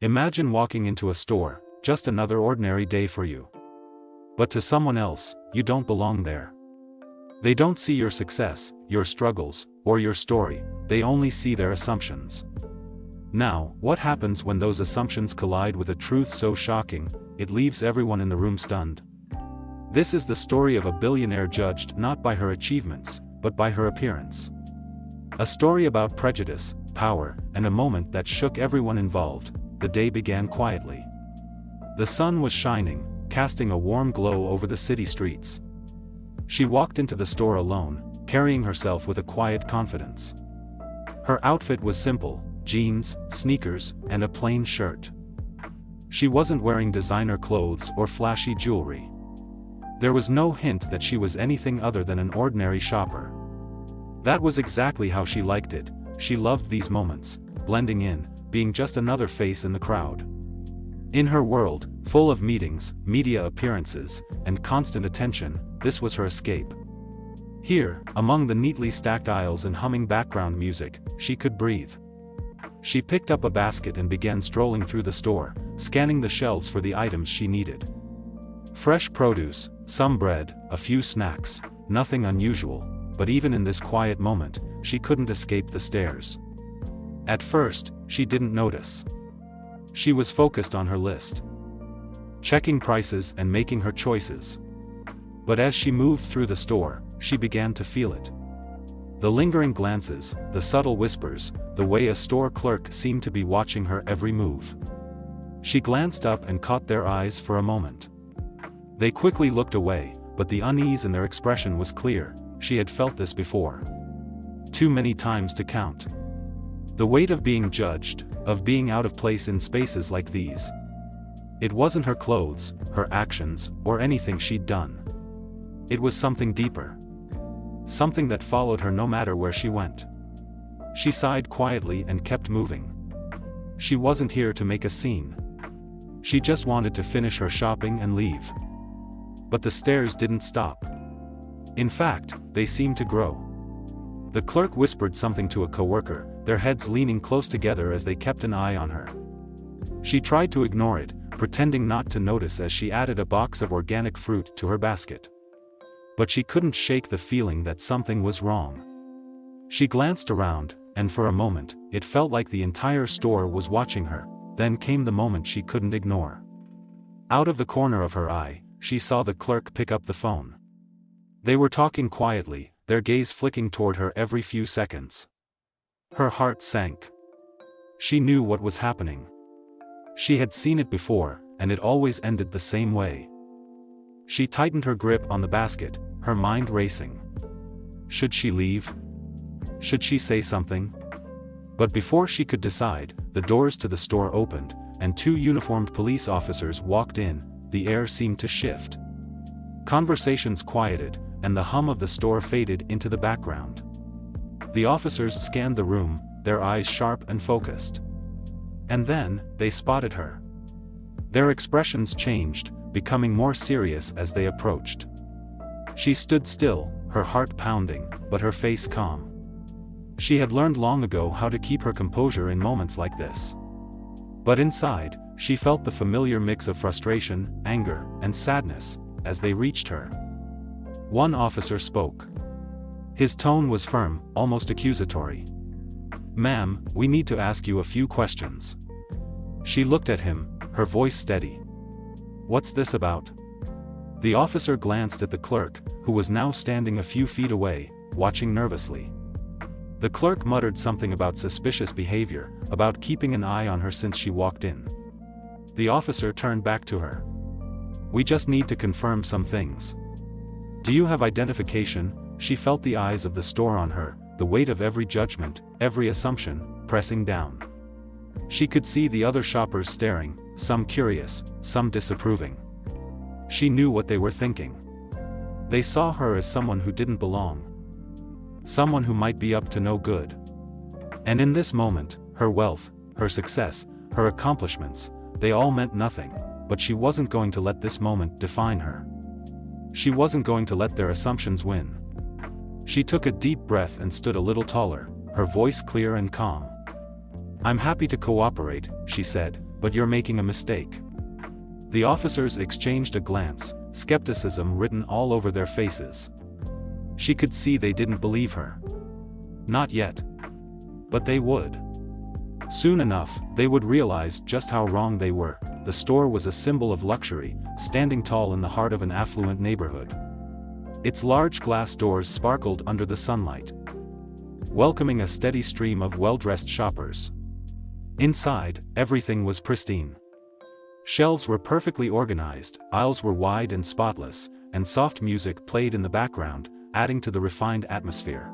Imagine walking into a store, just another ordinary day for you. But to someone else, you don't belong there. They don't see your success, your struggles, or your story, they only see their assumptions. Now, what happens when those assumptions collide with a truth so shocking, it leaves everyone in the room stunned? This is the story of a billionaire judged not by her achievements, but by her appearance. A story about prejudice, power, and a moment that shook everyone involved. The day began quietly. The sun was shining, casting a warm glow over the city streets. She walked into the store alone, carrying herself with a quiet confidence. Her outfit was simple: jeans, sneakers, and a plain shirt. She wasn't wearing designer clothes or flashy jewelry. There was no hint that she was anything other than an ordinary shopper. That was exactly how she liked it. She loved these moments, blending in, being just another face in the crowd. In her world, full of meetings, media appearances, and constant attention, this was her escape. Here, among the neatly stacked aisles and humming background music, she could breathe. She picked up a basket and began strolling through the store, scanning the shelves for the items she needed. Fresh produce, some bread, a few snacks, nothing unusual, but even in this quiet moment, she couldn't escape the stares. At first, she didn't notice. She was focused on her list, checking prices and making her choices. But as she moved through the store, she began to feel it. The lingering glances, the subtle whispers, the way a store clerk seemed to be watching her every move. She glanced up and caught their eyes for a moment. They quickly looked away, but the unease in their expression was clear. She had felt this before. Too many times to count. The weight of being judged, of being out of place in spaces like these. It wasn't her clothes, her actions, or anything she'd done. It was something deeper. Something that followed her no matter where she went. She sighed quietly and kept moving. She wasn't here to make a scene. She just wanted to finish her shopping and leave. But the stares didn't stop. In fact, they seemed to grow. The clerk whispered something to a coworker, their heads leaning close together as they kept an eye on her. She tried to ignore it, pretending not to notice as she added a box of organic fruit to her basket. But she couldn't shake the feeling that something was wrong. She glanced around, and for a moment, it felt like the entire store was watching her. Then came the moment she couldn't ignore. Out of the corner of her eye, she saw the clerk pick up the phone. They were talking quietly, their gaze flicking toward her every few seconds. Her heart sank. She knew what was happening. She had seen it before, and it always ended the same way. She tightened her grip on the basket, her mind racing. Should she leave? Should she say something? But before she could decide, the doors to the store opened, and two uniformed police officers walked in. The air seemed to shift. Conversations quieted, and the hum of the store faded into the background. The officers scanned the room, their eyes sharp and focused. And then, they spotted her. Their expressions changed, becoming more serious as they approached. She stood still, her heart pounding, but her face calm. She had learned long ago how to keep her composure in moments like this. But inside, she felt the familiar mix of frustration, anger, and sadness, as they reached her. One officer spoke. His tone was firm, almost accusatory. "Ma'am, we need to ask you a few questions." She looked at him, her voice steady. "What's this about?" The officer glanced at the clerk, who was now standing a few feet away, watching nervously. The clerk muttered something about suspicious behavior, about keeping an eye on her since she walked in. The officer turned back to her. "We just need to confirm some things. Do you have identification?" She felt the eyes of the store on her, the weight of every judgment, every assumption, pressing down. She could see the other shoppers staring, some curious, some disapproving. She knew what they were thinking. They saw her as someone who didn't belong. Someone who might be up to no good. And in this moment, her wealth, her success, her accomplishments, they all meant nothing, but she wasn't going to let this moment define her. She wasn't going to let their assumptions win. She took a deep breath and stood a little taller, her voice clear and calm. "I'm happy to cooperate," she said, but you're making a mistake." The officers exchanged a glance, skepticism written all over their faces. She could see they didn't believe her. Not yet. But they would. Soon enough, they would realize just how wrong they were. The store was a symbol of luxury, standing tall in the heart of an affluent neighborhood. Its large glass doors sparkled under the sunlight, welcoming a steady stream of well-dressed shoppers. Inside, everything was pristine. Shelves were perfectly organized, aisles were wide and spotless, and soft music played in the background, adding to the refined atmosphere.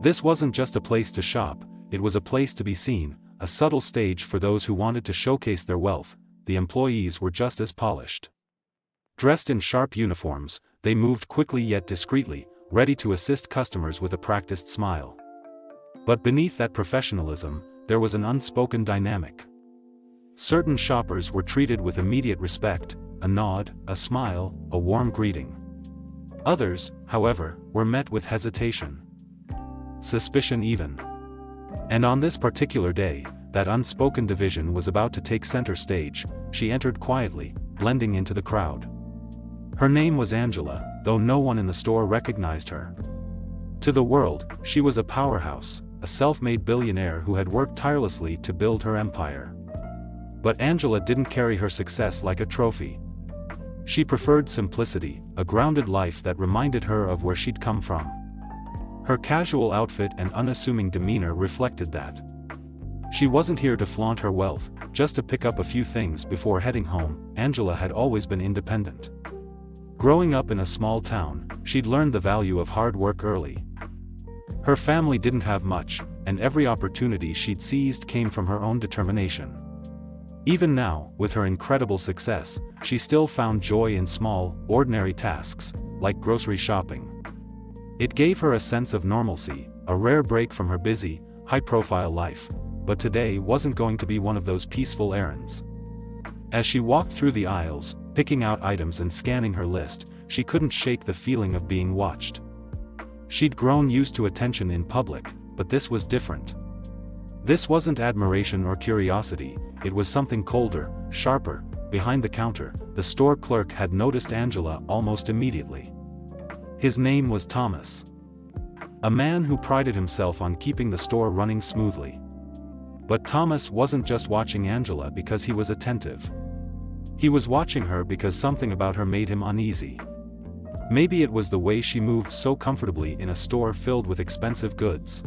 This wasn't just a place to shop, it was a place to be seen, a subtle stage for those who wanted to showcase their wealth. The employees were just as polished. Dressed in sharp uniforms, they moved quickly yet discreetly, ready to assist customers with a practiced smile. But beneath that professionalism, there was an unspoken dynamic. Certain shoppers were treated with immediate respect, a nod, a smile, a warm greeting. Others, however, were met with hesitation. Suspicion even. And on this particular day, that unspoken division was about to take center stage. She entered quietly, blending into the crowd. Her name was Angela, though no one in the store recognized her. To the world, she was a powerhouse, a self-made billionaire who had worked tirelessly to build her empire. But Angela didn't carry her success like a trophy. She preferred simplicity, a grounded life that reminded her of where she'd come from. Her casual outfit and unassuming demeanor reflected that. She wasn't here to flaunt her wealth, just to pick up a few things before heading home. Angela had always been independent. Growing up in a small town, she'd learned the value of hard work early. Her family didn't have much, and every opportunity she'd seized came from her own determination. Even now, with her incredible success, she still found joy in small, ordinary tasks, like grocery shopping. It gave her a sense of normalcy, a rare break from her busy, high-profile life. But today wasn't going to be one of those peaceful errands. As she walked through the aisles, picking out items and scanning her list, she couldn't shake the feeling of being watched. She'd grown used to attention in public, but this was different. This wasn't admiration or curiosity, it was something colder, sharper. Behind the counter, the store clerk had noticed Angela almost immediately. His name was Thomas. A man who prided himself on keeping the store running smoothly. But Thomas wasn't just watching Angela because he was attentive. He was watching her because something about her made him uneasy. Maybe it was the way she moved so comfortably in a store filled with expensive goods.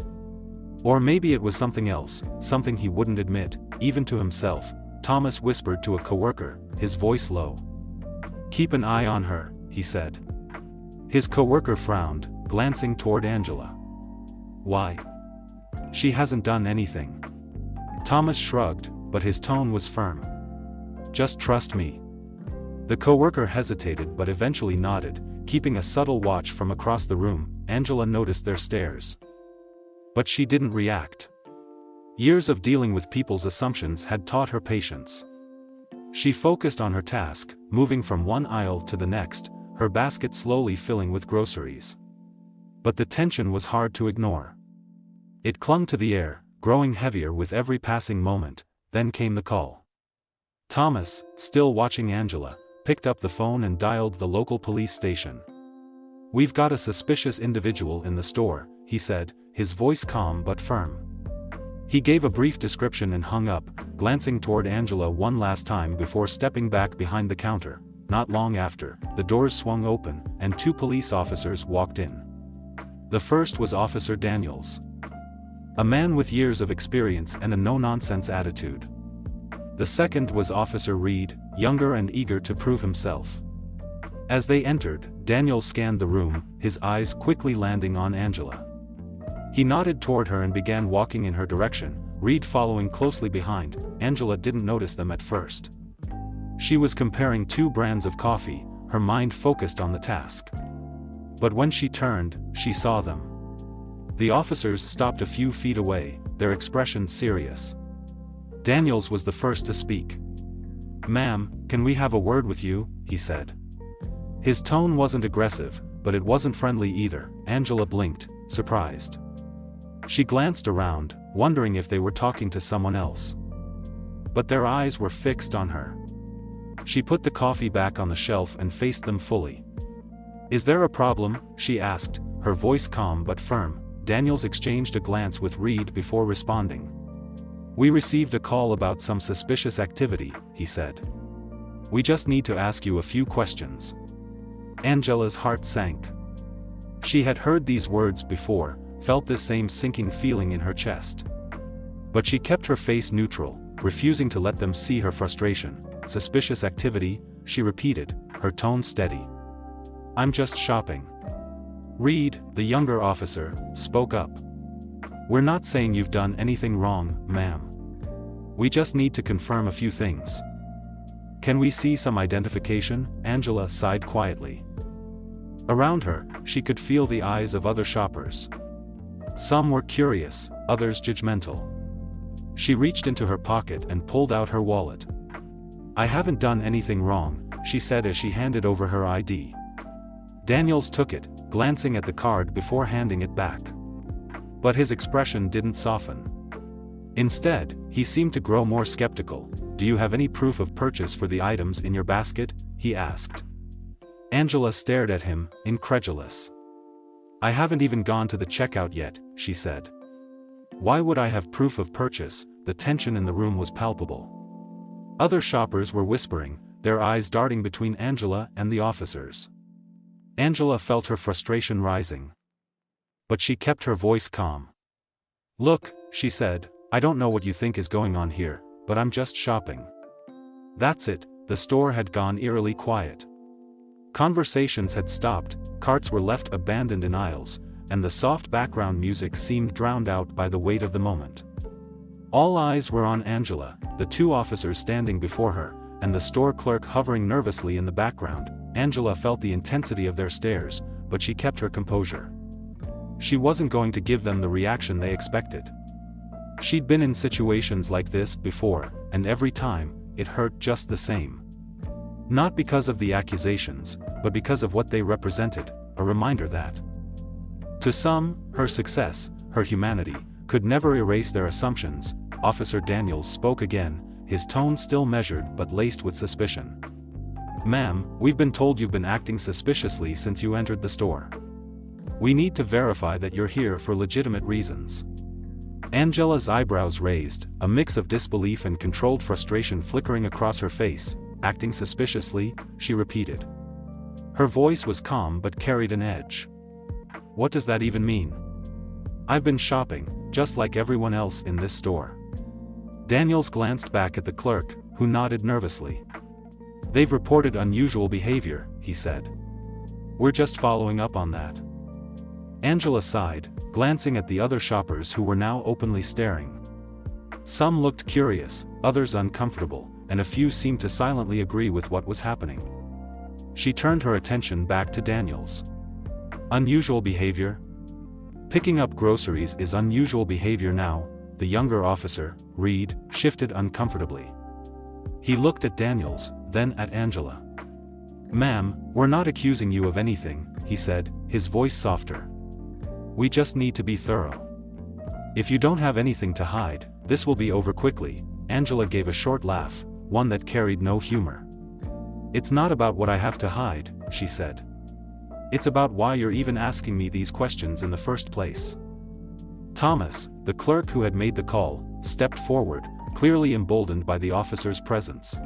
Or maybe it was something else, something he wouldn't admit, even to himself. Thomas whispered to a coworker, his voice low. "Keep an eye on her," he said. His coworker frowned, glancing toward Angela. "Why? She hasn't done anything." Thomas shrugged, but his tone was firm. "Just trust me." The coworker hesitated but eventually nodded, keeping a subtle watch from across the room. Angela noticed their stares. But she didn't react. Years of dealing with people's assumptions had taught her patience. She focused on her task, moving from one aisle to the next, her basket slowly filling with groceries. But the tension was hard to ignore. It clung to the air, growing heavier with every passing moment. Then came the call. Thomas, still watching Angela, picked up the phone and dialed the local police station. "We've got a suspicious individual in the store," he said, his voice calm but firm. He gave a brief description and hung up, glancing toward Angela one last time before stepping back behind the counter. Not long after, the doors swung open, and two police officers walked in. The first was Officer Daniels. A man with years of experience and a no-nonsense attitude. The second was Officer Reed, younger and eager to prove himself. As they entered, Daniel scanned the room, his eyes quickly landing on Angela. He nodded toward her and began walking in her direction, Reed following closely behind. Angela didn't notice them at first. She was comparing two brands of coffee, her mind focused on the task. But when she turned, she saw them. The officers stopped a few feet away, their expressions serious. Daniels was the first to speak. "Ma'am, can we have a word with you?" he said. His tone wasn't aggressive, but it wasn't friendly either. Angela blinked, surprised. She glanced around, wondering if they were talking to someone else. but their eyes were fixed on her. She put the coffee back on the shelf and faced them fully. "Is there a problem?" she asked, her voice calm but firm. Daniels exchanged a glance with Reed before responding. "We received a call about some suspicious activity," he said. "We just need to ask you a few questions." Angela's heart sank. She had heard these words before, felt this same sinking feeling in her chest. But she kept her face neutral, refusing to let them see her frustration. "Suspicious activity," she repeated, her tone steady. "I'm just shopping." Reed, the younger officer, spoke up. "We're not saying you've done anything wrong, ma'am. We just need to confirm a few things." "Can we see some identification?" Angela sighed quietly. Around her, she could feel the eyes of other shoppers. Some were curious, others judgmental. She reached into her pocket and pulled out her wallet. "I haven't done anything wrong," she said as she handed over her ID. Daniels took it, glancing at the card before handing it back. But his expression didn't soften. Instead, he seemed to grow more skeptical. "Do you have any proof of purchase for the items in your basket?" he asked. Angela stared at him, incredulous. "I haven't even gone to the checkout yet," she said. "Why would I have proof of purchase?" The tension in the room was palpable. Other shoppers were whispering, their eyes darting between Angela and the officers. Angela felt her frustration rising. But she kept her voice calm. "Look," she said, "I don't know what you think is going on here, but I'm just shopping." That's it. The store had gone eerily quiet. Conversations had stopped, carts were left abandoned in aisles, and the soft background music seemed drowned out by the weight of the moment. All eyes were on Angela, the two officers standing before her, and the store clerk hovering nervously in the background. Angela felt the intensity of their stares, but she kept her composure. She wasn't going to give them the reaction they expected. She'd been in situations like this before, and every time, it hurt just the same. Not because of the accusations, but because of what they represented, a reminder that, to some, her success, her humanity, could never erase their assumptions. Officer Daniels spoke again, his tone still measured but laced with suspicion. "Ma'am, we've been told you've been acting suspiciously since you entered the store. We need to verify that you're here for legitimate reasons." Angela's eyebrows raised, a mix of disbelief and controlled frustration flickering across her face. "Acting suspiciously," she repeated. Her voice was calm but carried an edge. "What does that even mean?" "I've been shopping, just like everyone else in this store." Daniels glanced back at the clerk, who nodded nervously. "They've reported unusual behavior," he said. "We're just following up on that." Angela sighed, glancing at the other shoppers who were now openly staring. Some looked curious, others uncomfortable, and a few seemed to silently agree with what was happening. She turned her attention back to Daniels. "Unusual behavior? Picking up groceries is unusual behavior now?" The younger officer, Reed, shifted uncomfortably. He looked at Daniels, then at Angela. "Ma'am, we're not accusing you of anything," he said, his voice softer. "We just need to be thorough. If you don't have anything to hide, this will be over quickly." Angela gave a short laugh, one that carried no humor. "It's not about what I have to hide," she said. "It's about why you're even asking me these questions in the first place." Thomas, the clerk who had made the call, stepped forward, clearly emboldened by the officer's presence.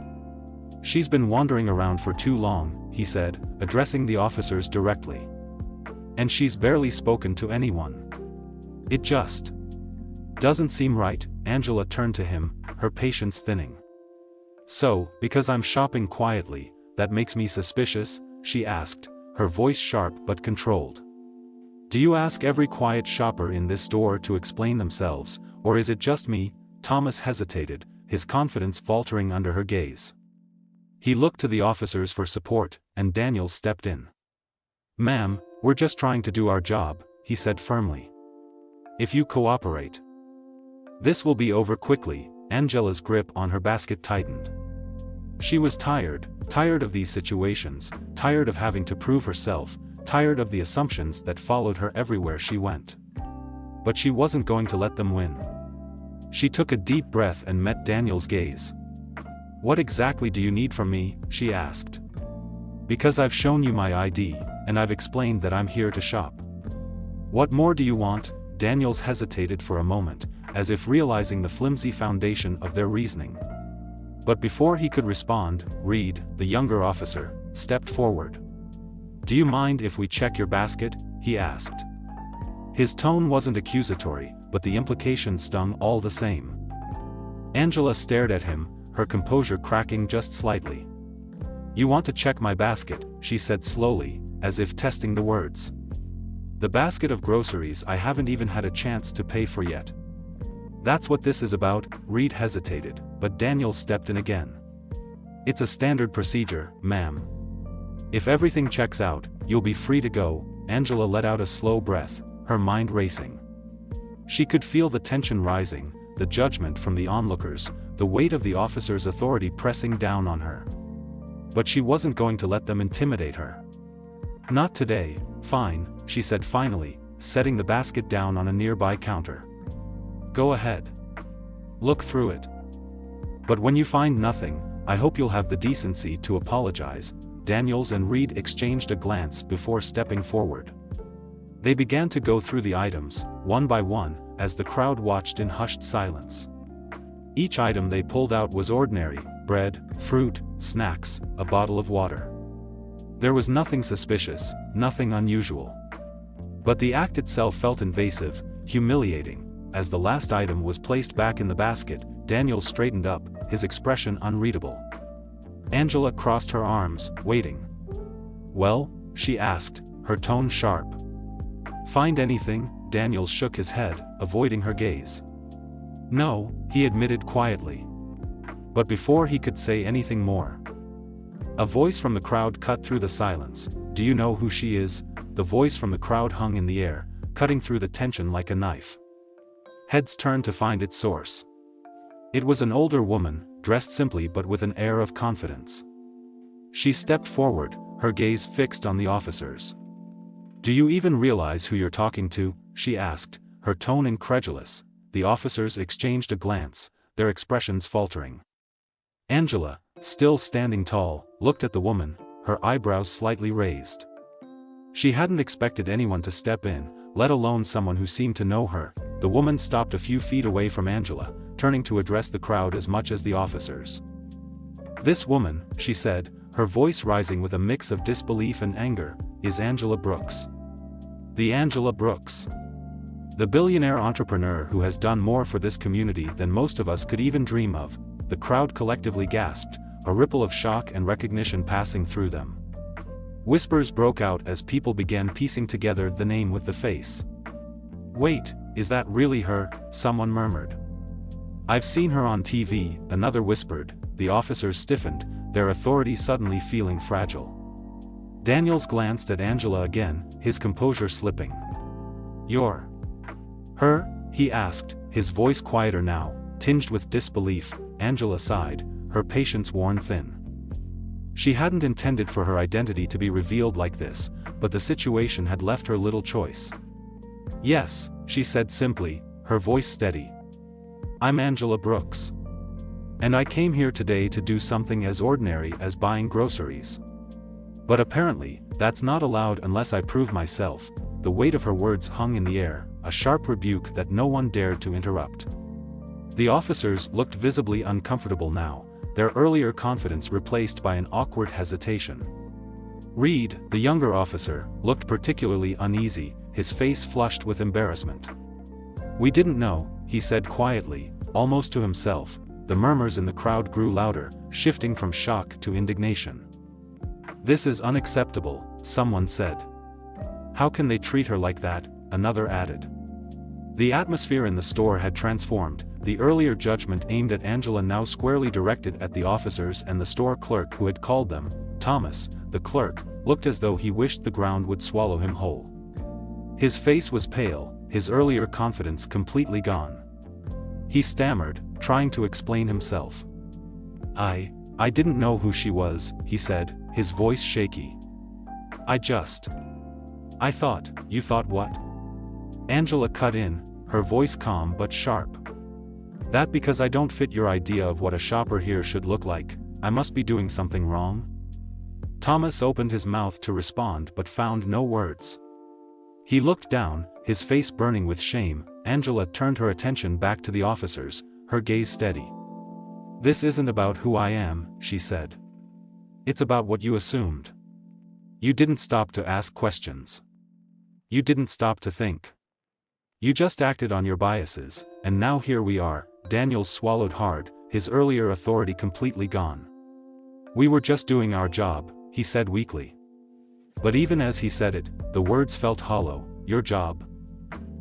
"She's been wandering around for too long," he said, addressing the officers directly. "And she's barely spoken to anyone. It just doesn't seem right." Angela turned to him, her patience thinning. "So, because I'm shopping quietly, that makes me suspicious?" she asked, her voice sharp but controlled. "Do you ask every quiet shopper in this store to explain themselves, or is it just me?" Thomas hesitated, his confidence faltering under her gaze. He looked to the officers for support, and Daniels stepped in. "Ma'am, we're just trying to do our job," he said firmly. "If you cooperate, this will be over quickly." Angela's grip on her basket tightened. She was tired of these situations, tired of having to prove herself, tired of the assumptions that followed her everywhere she went. But she wasn't going to let them win. She took a deep breath and met Daniel's gaze. "What exactly do you need from me?" she asked. "Because I've shown you my ID, and I've explained that I'm here to shop." "What more do you want?" Daniels hesitated for a moment, as if realizing the flimsy foundation of their reasoning. But before he could respond, Reed, the younger officer, stepped forward. "Do you mind if we check your basket?" he asked. His tone wasn't accusatory, but the implication stung all the same. Angela stared at him, her composure cracking just slightly. "You want to check my basket," she said slowly, as if testing the words. "The basket of groceries I haven't even had a chance to pay for yet." "That's what this is about." Reed hesitated, but Daniel stepped in again. "It's a standard procedure, ma'am. If everything checks out, you'll be free to go." Angela let out a slow breath, her mind racing. She could feel the tension rising, the judgment from the onlookers, the weight of the officer's authority pressing down on her. But she wasn't going to let them intimidate her. "Not today." "Fine," she said finally, setting the basket down on a nearby counter. "Go ahead. Look through it. But when you find nothing, I hope you'll have the decency to apologize." Daniels and Reed exchanged a glance before stepping forward. They began to go through the items, one by one, as the crowd watched in hushed silence. Each item they pulled out was ordinary: bread, fruit, snacks, a bottle of water. There was nothing suspicious, nothing unusual. But the act itself felt invasive, humiliating. As the last item was placed back in the basket, Daniel straightened up, his expression unreadable. Angela crossed her arms, waiting. "Well?" she asked, her tone sharp. "Find anything?" Daniel shook his head, avoiding her gaze. "No," he admitted quietly. But before he could say anything more, a voice from the crowd cut through the silence. "Do you know who she is?" The voice from the crowd hung in the air, cutting through the tension like a knife. Heads turned to find its source. It was an older woman, dressed simply but with an air of confidence. She stepped forward, her gaze fixed on the officers. "Do you even realize who you're talking to?" she asked, her tone incredulous. The officers exchanged a glance, their expressions faltering. Angela, still standing tall, looked at the woman, her eyebrows slightly raised. She hadn't expected anyone to step in, let alone someone who seemed to know her. The woman stopped a few feet away from Angela, turning to address the crowd as much as the officers. "This woman," she said, her voice rising with a mix of disbelief and anger, "is Angela Brooks. The Angela Brooks. The billionaire entrepreneur who has done more for this community than most of us could even dream of." The crowd collectively gasped, a ripple of shock and recognition passing through them. Whispers broke out as people began piecing together the name with the face. "Wait, is that really her?" someone murmured. "I've seen her on TV," another whispered. The officers stiffened, their authority suddenly feeling fragile. Daniels glanced at Angela again, his composure slipping. "You're her?" he asked, his voice quieter now, tinged with disbelief. Angela sighed, her patience worn thin. She hadn't intended for her identity to be revealed like this, but the situation had left her little choice. "Yes," she said simply, her voice steady. "I'm Angela Brooks. And I came here today to do something as ordinary as buying groceries. But apparently, that's not allowed unless I prove myself." The weight of her words hung in the air, a sharp rebuke that no one dared to interrupt. The officers looked visibly uncomfortable now, their earlier confidence replaced by an awkward hesitation. Reed, the younger officer, looked particularly uneasy, his face flushed with embarrassment. "We didn't know," he said quietly, almost to himself. The murmurs in the crowd grew louder, shifting from shock to indignation. "This is unacceptable," someone said. "How can they treat her like that?" another added. The atmosphere in the store had transformed, the earlier judgment aimed at Angela now squarely directed at the officers and the store clerk who had called them. Thomas, the clerk, looked as though he wished the ground would swallow him whole. His face was pale, his earlier confidence completely gone. He stammered, trying to explain himself. I didn't know who she was," he said, his voice shaky. I thought." "You thought what?" Angela cut in, her voice calm but sharp. That because I don't fit your idea of what a shopper here should look like, I must be doing something wrong? Thomas opened his mouth to respond but found no words. He looked down, his face burning with shame. Angela turned her attention back to the officers, her gaze steady. "This isn't about who I am," she said. "It's about what you assumed. You didn't stop to ask questions. You didn't stop to think. You just acted on your biases, and now here we are." Daniels swallowed hard, his earlier authority completely gone. "We were just doing our job," he said weakly. But even as he said it, the words felt hollow. "Your job?"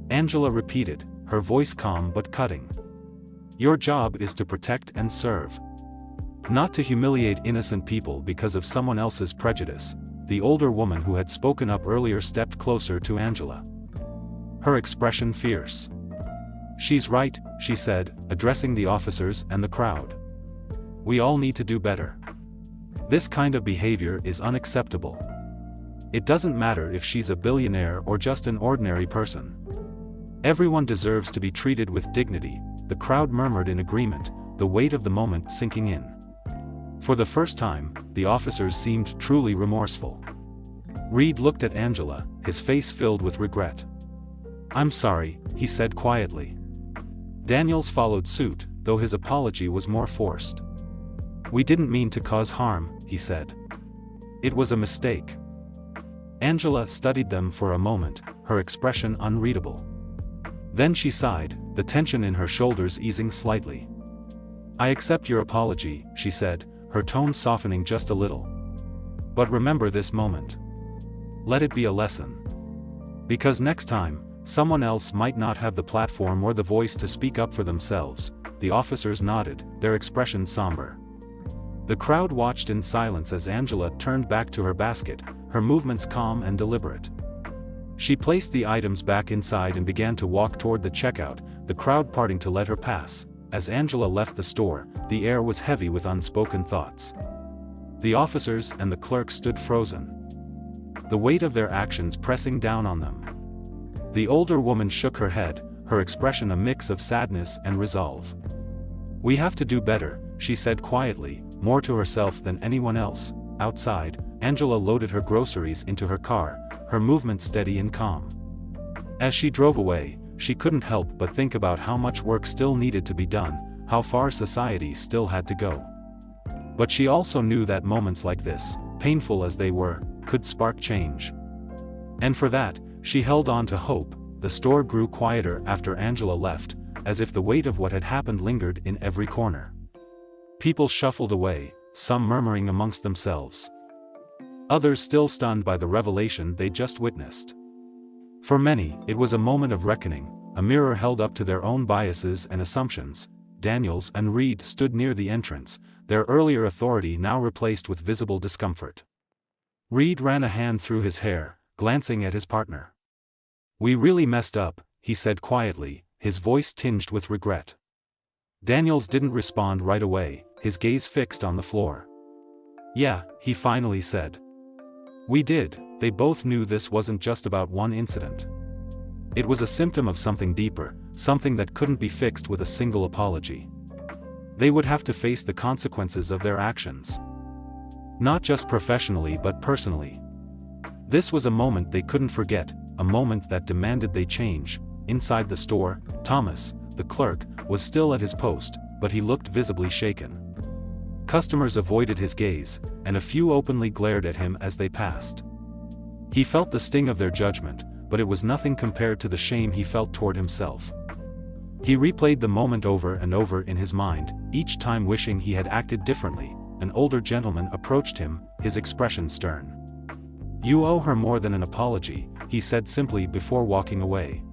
Angela repeated, her voice calm but cutting. "Your job is to protect and serve. Not to humiliate innocent people because of someone else's prejudice." The older woman who had spoken up earlier stepped closer to Angela, her expression fierce. "She's right," she said, addressing the officers and the crowd. "We all need to do better. This kind of behavior is unacceptable. It doesn't matter if she's a billionaire or just an ordinary person. Everyone deserves to be treated with dignity." The crowd murmured in agreement, the weight of the moment sinking in. For the first time, the officers seemed truly remorseful. Reed looked at Angela, his face filled with regret. "I'm sorry," he said quietly. Daniels followed suit, though his apology was more forced. "We didn't mean to cause harm," he said. "It was a mistake." Angela studied them for a moment, her expression unreadable. Then she sighed, the tension in her shoulders easing slightly. "I accept your apology," she said, her tone softening just a little. "But remember this moment. Let it be a lesson. Because next time, someone else might not have the platform or the voice to speak up for themselves." The officers nodded, their expressions somber. The crowd watched in silence as Angela turned back to her basket, her movements calm and deliberate. She placed the items back inside and began to walk toward the checkout, the crowd parting to let her pass. As Angela left the store, the air was heavy with unspoken thoughts. The officers and the clerk stood frozen, the weight of their actions pressing down on them. The older woman shook her head, her expression a mix of sadness and resolve. "We have to do better," she said quietly, more to herself than anyone else. Outside, Angela loaded her groceries into her car, her movement steady and calm. As she drove away, she couldn't help but think about how much work still needed to be done, how far society still had to go. But she also knew that moments like this, painful as they were, could spark change. And for that, she held on to hope. The store grew quieter after Angela left, as if the weight of what had happened lingered in every corner. People shuffled away, some murmuring amongst themselves. Others still stunned by the revelation they just witnessed. For many, it was a moment of reckoning, a mirror held up to their own biases and assumptions. Daniels and Reed stood near the entrance, their earlier authority now replaced with visible discomfort. Reed ran a hand through his hair, glancing at his partner. "We really messed up," he said quietly, his voice tinged with regret. Daniels didn't respond right away, his gaze fixed on the floor. "Yeah," he finally said. "We did." They both knew this wasn't just about one incident. It was a symptom of something deeper, something that couldn't be fixed with a single apology. They would have to face the consequences of their actions. Not just professionally but personally. This was a moment they couldn't forget, a moment that demanded they change. Inside the store, Thomas, the clerk, was still at his post, but he looked visibly shaken. Customers avoided his gaze, and a few openly glared at him as they passed. He felt the sting of their judgment, but it was nothing compared to the shame he felt toward himself. He replayed the moment over and over in his mind, each time wishing he had acted differently. An older gentleman approached him, his expression stern. "You owe her more than an apology," he said simply before walking away.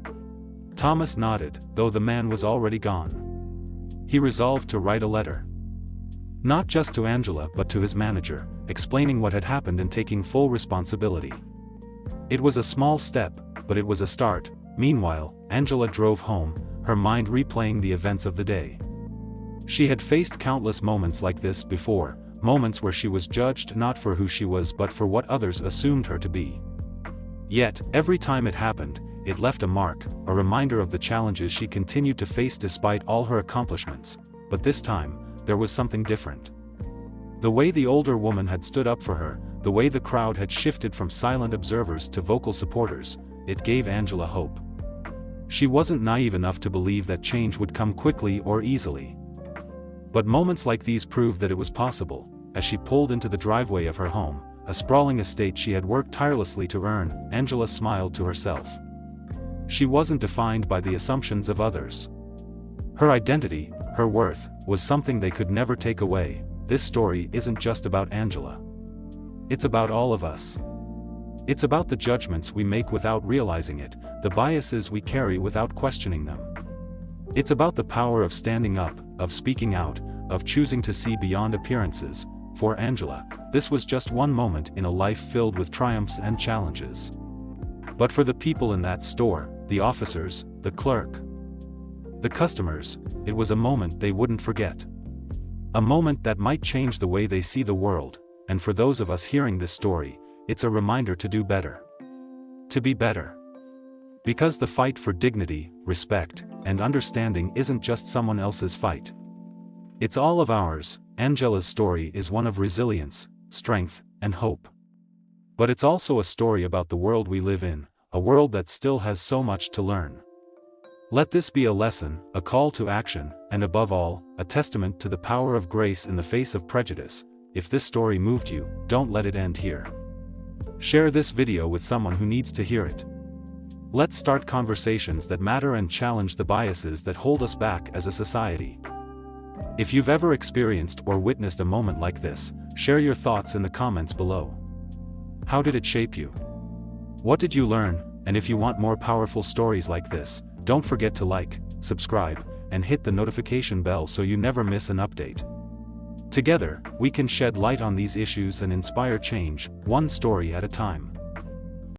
Thomas nodded, though the man was already gone. He resolved to write a letter. Not just to Angela but to his manager, explaining what had happened and taking full responsibility. It was a small step, but it was a start. Meanwhile, Angela drove home, her mind replaying the events of the day. She had faced countless moments like this before, moments where she was judged not for who she was but for what others assumed her to be. Yet, every time it happened, it left a mark, a reminder of the challenges she continued to face despite all her accomplishments. But this time, there was something different. The way the older woman had stood up for her, the way the crowd had shifted from silent observers to vocal supporters, it gave Angela hope. She wasn't naive enough to believe that change would come quickly or easily. But moments like these proved that it was possible. As she pulled into the driveway of her home, a sprawling estate she had worked tirelessly to earn, Angela smiled to herself. She wasn't defined by the assumptions of others. Her identity, her worth, was something they could never take away. This story isn't just about Angela. It's about all of us. It's about the judgments we make without realizing it, the biases we carry without questioning them. It's about the power of standing up, of speaking out, of choosing to see beyond appearances. For Angela, this was just one moment in a life filled with triumphs and challenges. But for the people in that store, the officers, the clerk, the customers, it was a moment they wouldn't forget. A moment that might change the way they see the world, and for those of us hearing this story, it's a reminder to do better. To be better. Because the fight for dignity, respect, and understanding isn't just someone else's fight. It's all of ours. Angela's story is one of resilience, strength, and hope. But it's also a story about the world we live in, a world that still has so much to learn. Let this be a lesson, a call to action, and above all, a testament to the power of grace in the face of prejudice. If this story moved you, don't let it end here. Share this video with someone who needs to hear it. Let's start conversations that matter and challenge the biases that hold us back as a society. If you've ever experienced or witnessed a moment like this, share your thoughts in the comments below. How did it shape you? What did you learn? And if you want more powerful stories like this, don't forget to like, subscribe, and hit the notification bell so you never miss an update. Together, we can shed light on these issues and inspire change, one story at a time.